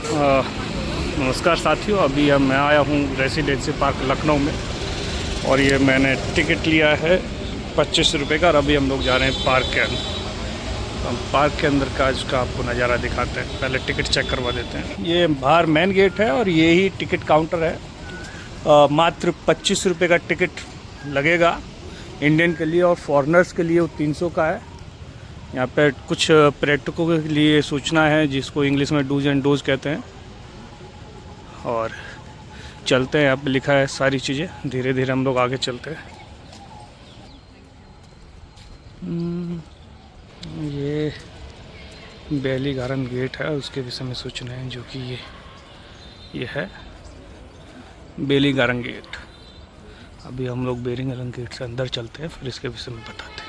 नमस्कार साथियों, अभी मैं आया हूँ रेसिडेंसी पार्क लखनऊ में और ये मैंने टिकट लिया है 25 रुपये का और अभी हम लोग जा रहे हैं पार्क के अंदर। तो हम पार्क के अंदर का इसका आपको नज़ारा दिखाते हैं। पहले टिकट चेक करवा देते हैं। ये बाहर मेन गेट है और ये ही टिकट काउंटर है। मात्र 25 रुपये का टिकट लगेगा इंडियन के लिए और फॉरेनर्स के लिए वो 300 का है। यहाँ पे कुछ पर्यटकों के लिए सूचना है जिसको इंग्लिश में डूज एंड डोज कहते हैं। और चलते हैं, यहाँ पे लिखा है सारी चीज़ें। धीरे धीरे हम लोग आगे चलते हैं। ये बेली गार्डन गेट है, उसके विषय में सूचना है जो कि ये है बेली गार्डन गेट। अभी हम लोग बेली गार्डन गेट से अंदर चलते हैं, फिर इसके विषय में बताते हैं।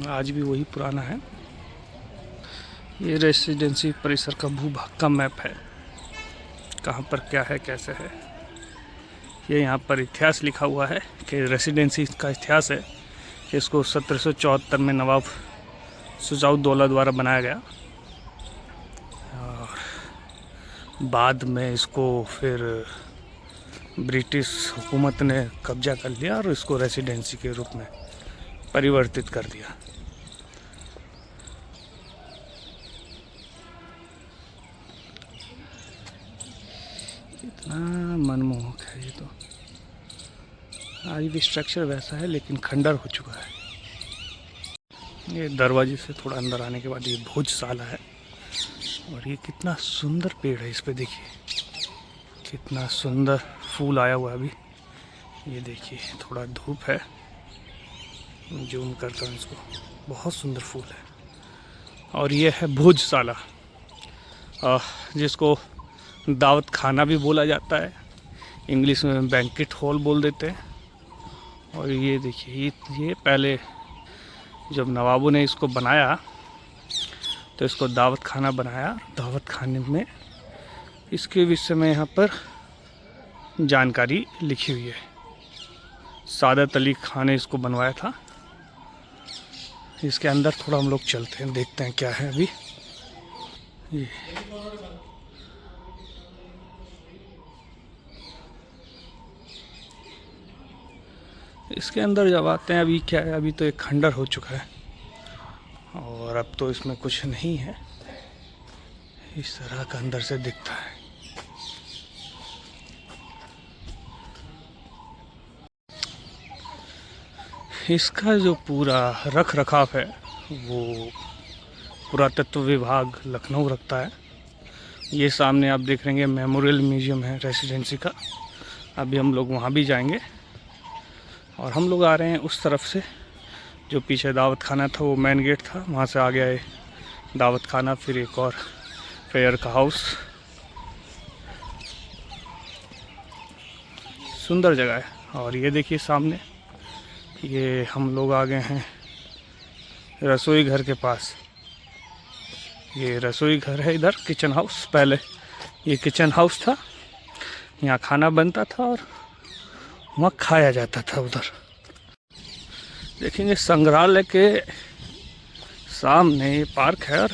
आज भी वही पुराना है। ये रेसिडेंसी परिसर का भूभाग का मैप है, कहाँ पर क्या है कैसे है। ये यहाँ पर इतिहास लिखा हुआ है कि रेसिडेंसी का इतिहास है कि इसको 1774 में नवाब शुजाउद्दौला द्वारा बनाया गया और बाद में इसको फिर ब्रिटिश हुकूमत ने कब्जा कर लिया और इसको रेसिडेंसी के रूप में परिवर्तित कर दिया। कितना मनमोहक है ये तो। आज भी स्ट्रक्चर वैसा है लेकिन खंडर हो चुका है। ये दरवाजे से थोड़ा अंदर आने के बाद ये भोजशाला है और ये कितना सुंदर पेड़ है। इस पे देखिए कितना सुंदर फूल आया हुआ है अभी। ये देखिए थोड़ा धूप है, जूम करता हूँ इसको। बहुत सुंदर फूल है। और ये है भोजशाला, जिसको दावत खाना भी बोला जाता है, इंग्लिश में बैंकेट हॉल बोल देते हैं। और ये देखिए ये पहले जब नवाबों ने इसको बनाया तो इसको दावत खाना बनाया। दावत खाने में इसके विषय में यहाँ पर जानकारी लिखी हुई है। सादत अली खान ने इसको बनवाया था। इसके अंदर थोड़ा हम लोग चलते हैं, देखते हैं क्या है अभी। ये इसके अंदर जब आते हैं, अभी क्या है, अभी तो एक खंडर हो चुका है और अब तो इसमें कुछ नहीं है। इस तरह का अंदर से दिखता है। इसका जो पूरा रख रखाव है वो पुरातत्व विभाग लखनऊ रखता है। ये सामने आप देख रहे हैं मेमोरियल म्यूजियम है रेसिडेंसी का। अभी हम लोग वहाँ भी जाएंगे और हम लोग आ रहे हैं उस तरफ से। जो पीछे दावत खाना था वो मेन गेट था, वहाँ से आ गया है दावत खाना, फिर एक और फेयर का हाउस। सुंदर जगह है। और ये देखिए सामने ये हम लोग आ गए हैं रसोई घर के पास। ये रसोई घर है, इधर किचन हाउस। पहले ये किचन हाउस था, यहाँ खाना बनता था और वहाँ खाया जाता था। उधर देखेंगे संग्रहालय के सामने ये पार्क है और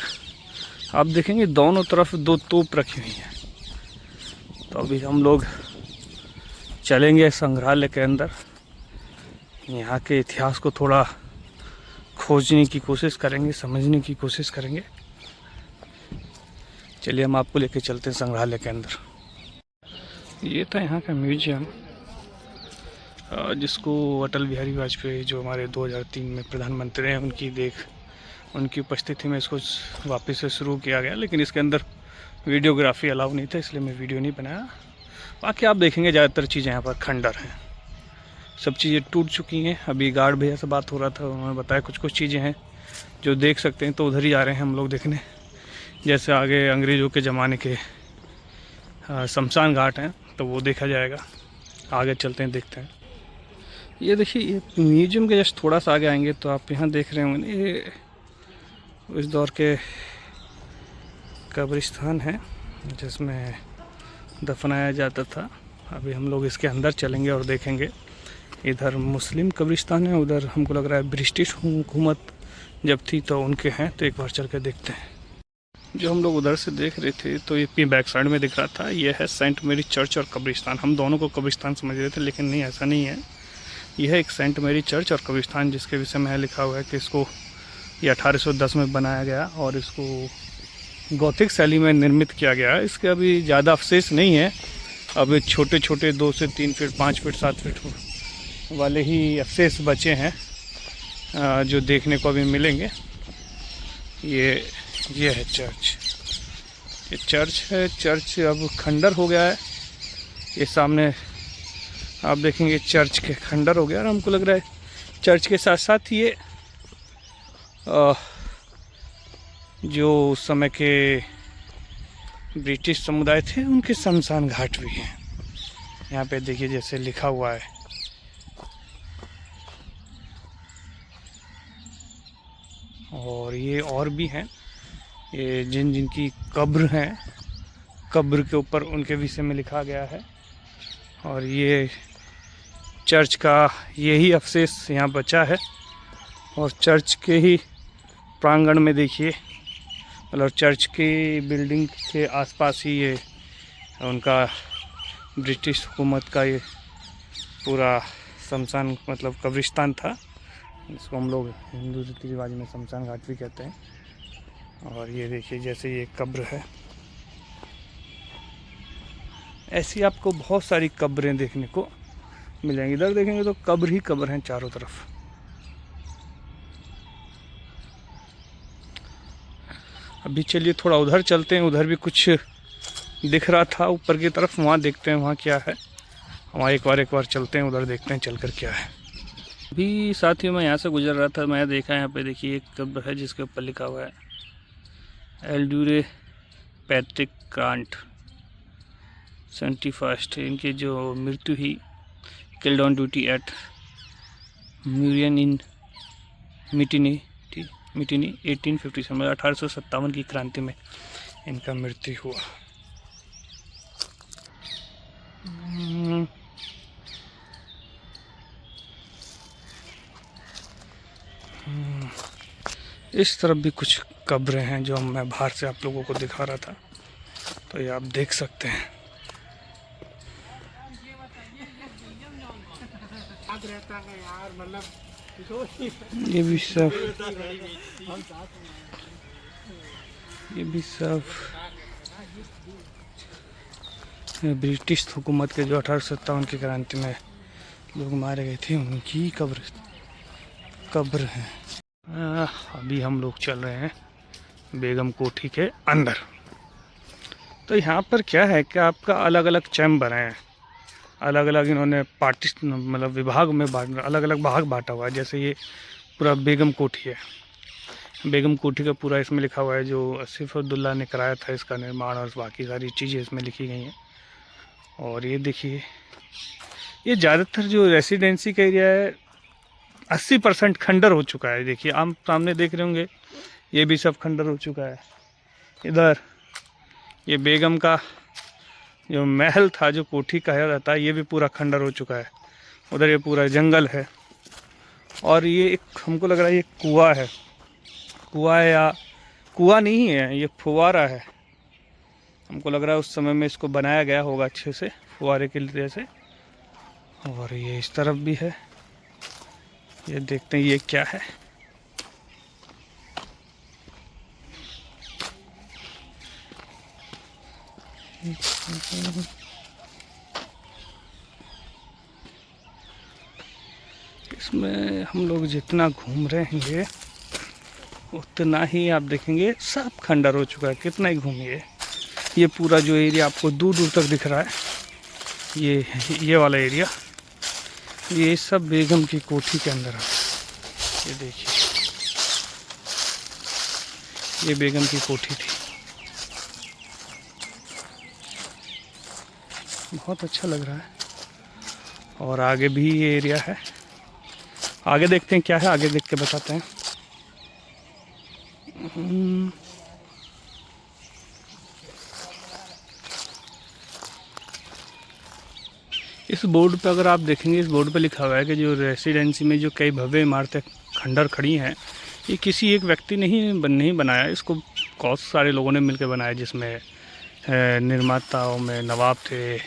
आप देखेंगे दोनों तरफ दो तोप रखी हुई हैं। तो अभी हम लोग चलेंगे संग्रहालय के अंदर, यहाँ के इतिहास को थोड़ा खोजने की कोशिश करेंगे, समझने की कोशिश करेंगे। चलिए हम आपको लेके चलते हैं संग्रहालय के अंदर। ये था यहाँ का म्यूजियम, जिसको अटल बिहारी वाजपेयी जो हमारे 2003 में प्रधानमंत्री हैं उनकी उपस्थिति में इसको वापस से शुरू किया गया। लेकिन इसके अंदर वीडियोग्राफी अलाउ नहीं था, इसलिए मैं वीडियो नहीं बनाया। बाकी आप देखेंगे ज़्यादातर चीज़ें यहाँ पर खंडर हैं, सब चीज़ें टूट चुकी हैं। अभी गार्ड भैया से बात हो रहा था, उन्होंने बताया कुछ चीज़ें हैं जो देख सकते हैं। तो उधर ही जा रहे हैं हम लोग देखने। जैसे आगे अंग्रेज़ों के ज़माने के शमशान घाट हैं तो वो देखा जाएगा। आगे चलते हैं, देखते हैं। ये देखिए ये म्यूजियम के जस्ट थोड़ा सा आगे आएंगे तो आप यहाँ देख रहे होंगे ये उस दौर के कब्रिस्तान है जिसमें दफनाया जाता था। अभी हम लोग इसके अंदर चलेंगे और देखेंगे। इधर मुस्लिम कब्रिस्तान है, उधर हमको लग रहा है ब्रिटिश हुकूमत जब थी तो उनके हैं। तो एक बार चल के देखते हैं। जो हम लोग उधर से देख रहे थे तो ये बैक साइड में दिख रहा था, ये है सेंट मेरी चर्च और कब्रिस्तान। हम दोनों को कब्रिस्तान समझ रहे थे, लेकिन नहीं, ऐसा नहीं है। यह है एक सेंट मेरी चर्च और कब्रिस्तान, जिसके विषय में लिखा हुआ है कि इसको ये 1810 में बनाया गया और इसको गॉथिक शैली में निर्मित किया गया है। इसके अभी ज़्यादा अवशेष नहीं है, अब छोटे छोटे 2 से 3 फीट, 5 फीट, 7 फीट वाले ही अवशेष बचे हैं जो देखने को अभी मिलेंगे। ये है चर्च, ये चर्च है। चर्च अब खंडर हो गया है। ये सामने आप देखेंगे चर्च के खंडर हो गया, और हमको लग रहा है चर्च के साथ साथ ये जो उस समय के ब्रिटिश समुदाय थे उनके शमशान घाट भी हैं। यहाँ पे देखिए जैसे लिखा हुआ है। और ये और भी हैं, ये जिनकी कब्र हैं, कब्र के ऊपर उनके विषय में लिखा गया है। और ये चर्च का यही अवशेष यहाँ बचा है। और चर्च के ही प्रांगण में देखिए, मतलब चर्च की बिल्डिंग के आसपास ही ये उनका ब्रिटिश हुकूमत का ये पूरा शमशान, मतलब कब्रिस्तान था। इसको हम लोग हिंदू रीति रिवाज में शमशान घाट भी कहते हैं। और ये देखिए जैसे ये कब्र है, ऐसी आपको बहुत सारी कब्रें देखने को मिलेंगी। इधर देखेंगे तो कब्र ही कब्र हैं चारों तरफ। अभी चलिए थोड़ा उधर चलते हैं, उधर भी कुछ दिख रहा था ऊपर की तरफ, वहाँ देखते हैं वहाँ क्या है। वहाँ एक बार चलते हैं, उधर देखते हैं चलकर क्या है। अभी साथियों मैं यहाँ से गुजर रहा था, मैं देखा यहाँ पे देखिए एक कब्र है जिसके ऊपर लिखा हुआ है एल्ड्यूरे पैट्रिक क्रांट 71। इनकी जो मृत्यु हुई किल्ड ऑन ड्यूटी एट म्यूरियन इन मिटिनी 1857, 1857 की क्रांति में इनका मृत्यु हुआ। इस तरफ भी कुछ कब्रें हैं जो मैं बाहर से आप लोगों को दिखा रहा था, तो ये आप देख सकते हैं। ये भी सब ब्रिटिश हुकूमत के जो 1857 की क्रांति में लोग मारे गए थे उनकी कब्र है। अभी हम लोग चल रहे हैं बेगम कोठी के अंदर। तो यहाँ पर क्या है कि आपका अलग अलग चैम्बर हैं, अलग अलग इन्होंने मतलब विभाग में अलग अलग भाग बांटा हुआ है। जैसे ये पूरा बेगम कोठी है, बेगम कोठी का पूरा इसमें लिखा हुआ है जो आसिफउद्दौला ने कराया था इसका निर्माण, और बाकी सारी चीज़ें इसमें लिखी गई हैं। और ये देखिए ये ज़्यादातर जो रेसिडेंसी का एरिया है 80% खंडर हो चुका है। देखिए आप सामने देख रहे होंगे, ये भी सब खंडर हो चुका है। इधर ये बेगम का जो महल था, जो कोठी कहा जाता है, ये भी पूरा खंडर हो चुका है। उधर ये पूरा जंगल है। और ये एक हमको लग रहा है ये कुआं है, कुआं है या कुआं नहीं है, ये फुवारा है। हमको लग रहा है उस समय में इसको बनाया गया होगा अच्छे से फुवारे के लिए से। और ये इस तरफ भी है, ये देखते हैं ये क्या है। इसमें हम लोग जितना घूम रहे हैं ये उतना ही आप देखेंगे सब खंडर हो चुका है। कितना ही घूमिए, ये पूरा जो एरिया आपको दूर दूर तक दिख रहा है, ये वाला एरिया, ये सब बेगम की कोठी के अंदर है। ये देखिए ये बेगम की कोठी थी। बहुत अच्छा लग रहा है। और आगे भी ये एरिया है, आगे देखते हैं क्या है, आगे देख के बताते हैं। इस बोर्ड पे अगर आप देखेंगे, इस बोर्ड पे लिखा हुआ है कि जो रेसिडेंसी में जो कई भव्य इमारतें खंडर खड़ी हैं, ये किसी एक व्यक्ति ने नहीं बनाया, इसको बहुत सारे लोगों ने मिलकर बनाया, जिसमें निर्माताओं में नवाब थे,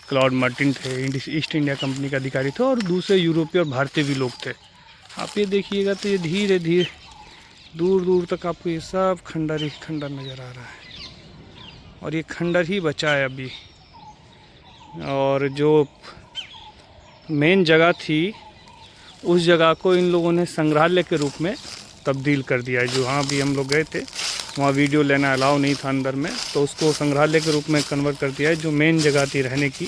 क्लॉड मार्टिन थे, ईस्ट इंडिया कंपनी के अधिकारी थे, और दूसरे यूरोपीय और भारतीय भी लोग थे। आप ये देखिएगा तो ये धीरे धीरे दूर दूर तक आपको ये सब खंडर ही खंडर नज़र आ रहा है, और ये खंडर ही बचा है अभी। और जो मेन जगह थी उस जगह को इन लोगों ने संग्रहालय के रूप में तब्दील कर दिया है। जो वहाँ भी हम लोग गए थे, वहाँ वीडियो लेना अलाउ नहीं था अंदर में, तो उसको संग्रहालय के रूप में कन्वर्ट कर दिया है। जो मेन जगह थी रहने की